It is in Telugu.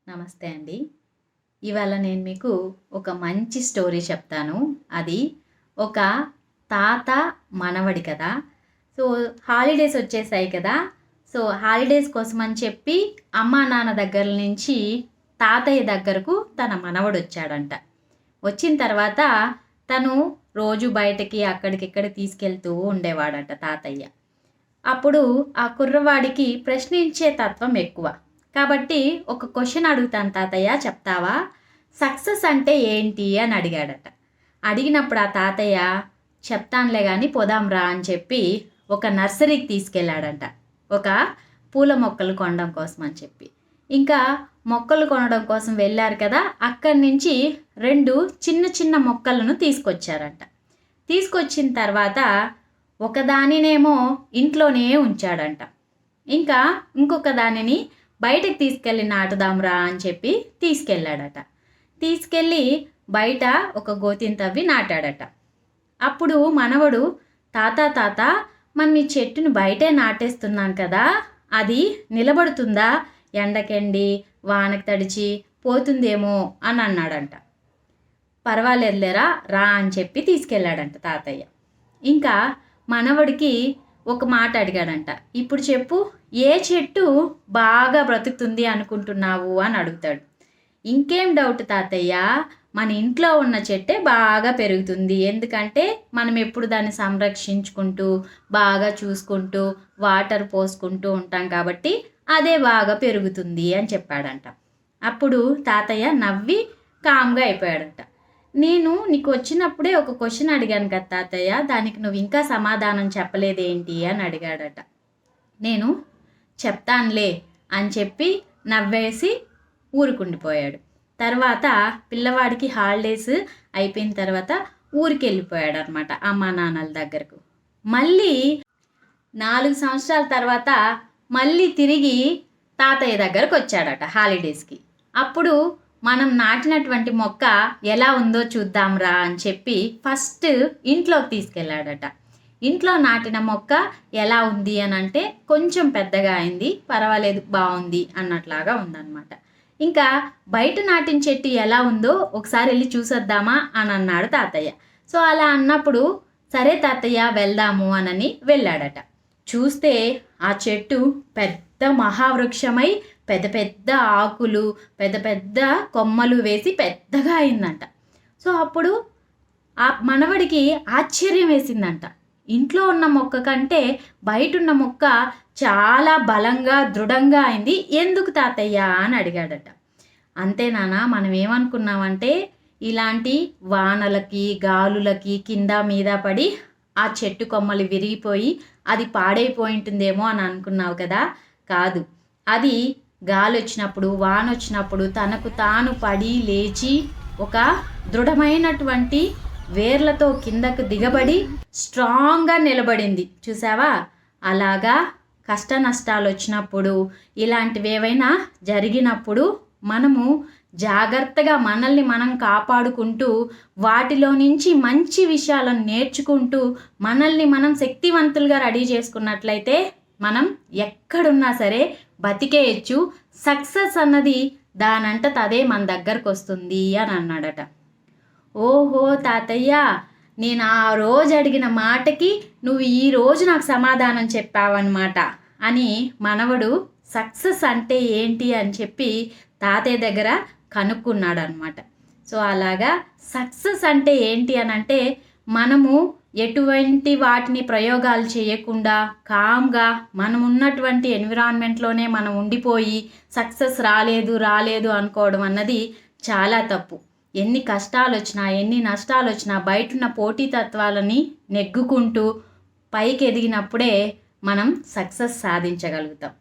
నమస్తే అండి. ఇవాళ నేను మీకు ఒక మంచి స్టోరీ చెప్తాను. అది ఒక తాత మనవడి కథ. సో, హాలిడేస్ వచ్చేసాయి కదా! సో, హాలిడేస్ కోసమని చెప్పి అమ్మా, నాన్న దగ్గర నుంచి తాతయ్య దగ్గరకు తన మనవడొచ్చాడంట. వచ్చిన తర్వాత తను రోజు బయటకి అక్కడికిక్కడికి తీసుకెళ్తూ ఉండేవాడట తాతయ్య. అప్పుడు ఆ కుర్రవాడికి ప్రశ్నించే తత్వం ఎక్కువ. కాబట్టి ఒక క్వశ్చన్ అడుగుతాను తాతయ్య చెప్తావా? సక్సెస్ అంటే ఏంటి అని అడిగాడట. అడిగినప్పుడు ఆ తాతయ్య చెప్తానులే కానీ పోదాంరా అని చెప్పి ఒక నర్సరీకి తీసుకెళ్ళాడంట. ఒక పూల మొక్కలు కొనడం కోసం అని చెప్పి. ఇంకా మొక్కలు కొనడం కోసం వెళ్ళారు కదా, అక్కడి నుంచి 2 చిన్న చిన్న మొక్కలను తీసుకొచ్చారంట. తీసుకొచ్చిన తర్వాత ఒకదానినేమో ఇంట్లోనే ఉంచాడంట. ఇంకా ఇంకొక దానిని బయటకు తీసుకెళ్ళి నాటుదాంరా అని చెప్పి తీసుకెళ్ళాడట. తీసుకెళ్ళి బయట ఒక గోతిని తవ్వి నాటాడట. అప్పుడు మనవడు తాత మనం ఈ చెట్టును బయటే నాటేస్తున్నాం కదా, అది నిలబడుతుందా? ఎండకెండి వానకు తడిచి పోతుందేమో అని అన్నాడంట. పర్వాలేదులేరా రా అని చెప్పి తీసుకెళ్ళాడంట తాతయ్య. ఇంకా మనవడికి ఒక మాట అడిగాడంట. ఇప్పుడు చెప్పు, ఏ చెట్టు బాగా బ్రతుకుతుంది అనుకుంటున్నావు అని అడుగుతాడు. ఇంకేం డౌట్ తాతయ్య, మన ఇంట్లో ఉన్న చెట్టే బాగా పెరుగుతుంది. ఎందుకంటే మనం ఎప్పుడు దాన్ని సంరక్షించుకుంటూ బాగా చూసుకుంటూ వాటర్ పోసుకుంటూ ఉంటాం కాబట్టి అదే బాగా పెరుగుతుంది అని చెప్పాడంట. అప్పుడు తాతయ్య నవ్వి కామ్గా అయిపోయాడంట. నేను నీకు వచ్చినప్పుడే ఒక క్వశ్చన్ అడిగాను కదా తాతయ్య, దానికి నువ్వు ఇంకా సమాధానం చెప్పలేదేంటి అని అడిగాడట. నేను చెప్తానులే అని చెప్పి నవ్వేసి ఊరుకుండిపోయాడు. తర్వాత పిల్లవాడికి హాలిడేస్ అయిపోయిన తర్వాత ఊరికి వెళ్ళిపోయాడు అనమాట అమ్మా నాన్నల దగ్గరకు. మళ్ళీ 4 సంవత్సరాల తర్వాత మళ్ళీ తిరిగి తాతయ్య దగ్గరకు వచ్చాడట హాలిడేస్కి. అప్పుడు మనం నాటినటువంటి మొక్క ఎలా ఉందో చూద్దాంరా అని చెప్పి ఫస్ట్ ఇంట్లోకి తీసుకెళ్ళాడట. ఇంట్లో నాటిన మొక్క ఎలా ఉంది అని అంటే కొంచెం పెద్దగా అయింది, పర్వాలేదు బాగుంది అన్నట్లాగా ఉందన్నమాట. ఇంకా బయట నాటిన చెట్టు ఎలా ఉందో ఒకసారి వెళ్ళి చూసొద్దామా అని అన్నాడు తాతయ్య. సో అలా అన్నప్పుడు సరే తాతయ్య వెళ్దాము అని వెళ్ళాడట. చూస్తే ఆ చెట్టు పెద్ద మహావృక్షమై పెద్ద పెద్ద ఆకులు పెద్ద పెద్ద కొమ్మలు వేసి పెద్దగా అయిందంట. సో అప్పుడు ఆ మనవడికి ఆశ్చర్యం వేసిందంట. ఇంట్లో ఉన్న మొక్క కంటే బయట ఉన్న మొక్క చాలా బలంగా దృఢంగా అయింది, ఎందుకు తాతయ్య అని అడిగాడట. అంతే నాన్న, మనం ఏమనుకున్నామంటే ఇలాంటి వానలకి గాలులకి కింద మీద పడి ఆ చెట్టు కొమ్మలు విరిగిపోయి అది పాడైపోయి ఉంటుందేమో అని అనుకున్నావు కదా. కాదు, అది గాలి వచ్చినప్పుడు వాన వచ్చినప్పుడు తనకు తాను పడి లేచి ఒక దృఢమైనటువంటి వేర్లతో కిందకు దిగబడి స్ట్రాంగ్గా నిలబడింది. చూసావా? అలాగా కష్ట నష్టాలు వచ్చినప్పుడు ఇలాంటివి ఏవైనా జరిగినప్పుడు మనము జాగ్రత్తగా మనల్ని మనం కాపాడుకుంటూ వాటిలో నుంచి మంచి విషయాలను నేర్చుకుంటూ మనల్ని మనం శక్తివంతులుగా రెడీ చేసుకున్నట్లయితే మనం ఎక్కడున్నా సరే బతికేయచ్చు. సక్సెస్ అన్నది దానంతట అదే మన దగ్గరకు వస్తుంది అని అన్నాడట. ఓహో తాతయ్య, నేను ఆ రోజు అడిగిన మాటకి నువ్వు ఈ రోజు నాకు సమాధానం చెప్పావన్నమాట అని మనవడు సక్సెస్ అంటే ఏంటి అని చెప్పి తాతయ్య దగ్గర కనుక్కున్నాడు అనమాట. సో అలాగా సక్సెస్ అంటే ఏంటి అని అంటే మనము ఎటువంటి వాటిని ప్రయోగాలు చేయకుండా కామ్గా మనం ఉన్నటువంటి ఎన్విరాన్మెంట్లోనే మనం ఉండిపోయి సక్సెస్ రాలేదు అనుకోవడం అన్నది చాలా తప్పు. ఎన్ని కష్టాలు వచ్చినా ఎన్ని నష్టాలు వచ్చినా బయటున్న పోటీతత్వాలని నెగ్గుకుంటూ పైకి ఎదిగినప్పుడే మనం సక్సెస్ సాధించగలుగుతాం.